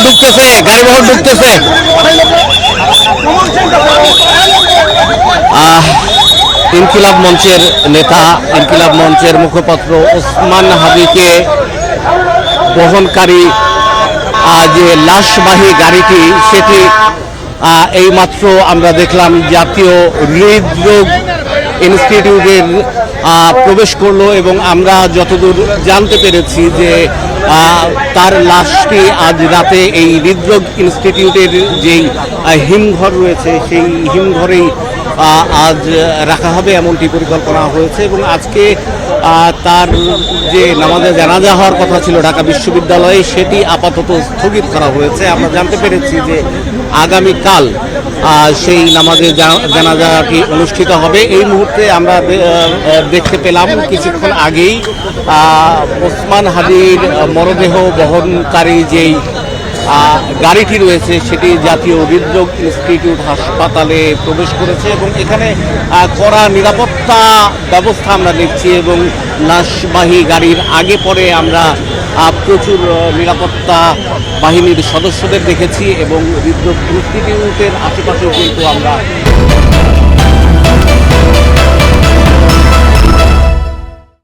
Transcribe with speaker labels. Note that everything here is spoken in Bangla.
Speaker 1: ঢুকতেছে, গাড়িবহর ঢুকতেছে। ইনকিলাব মঞ্চের নেতা, ইনকিলাব মঞ্চের মুখপাত্র ওসমান হাদিকে বহনকারী যে লাশবাহী গাড়িটি, সেটি এইমাত্র আমরা দেখলাম জাতীয় হৃদরোগ ইনস্টিটিউটের প্রবেশ করলো এবং আমরা যতদূর জানতে পেরেছি যে তার লাশটি আজ রাতে এই হৃদরোগ ইনস্টিটিউটের যেই হিমঘর রয়েছে সেই হিমঘরেই আজ রাখা হবে এমনটি পরিকল্পনা হয়েছে। এবং আজকে তার যে নামাজে জানাজা হওয়ার কথা ছিল ঢাকা বিশ্ববিদ্যালয়ে, সেটি আপাতত স্থগিত করা হয়েছে। আমরা জানতে পেরেছি যে আগামীকাল সেই নামাজে জানাজাটি অনুষ্ঠিত হবে। এই মুহূর্তে আমরা দেখতে পেলাম কিছুক্ষণ আগেই ওসমান হাদির মরদেহ বহনকারী যেই গাড়িটি রয়েছে সেটি জাতীয় হৃদরোগ ইনস্টিটিউট হাসপাতালে প্রবেশ করেছে এবং এখানে কড়া নিরাপত্তা ব্যবস্থা আমরা দেখছি এবং লাশবাহী গাড়ির আগে পরে আমরা প্রচুর নিরাপত্তা বাহিনীর সদস্যদের দেখেছি এবং হৃদরোগ ইনস্টিটিউটের আশেপাশেও কিন্তু আমরা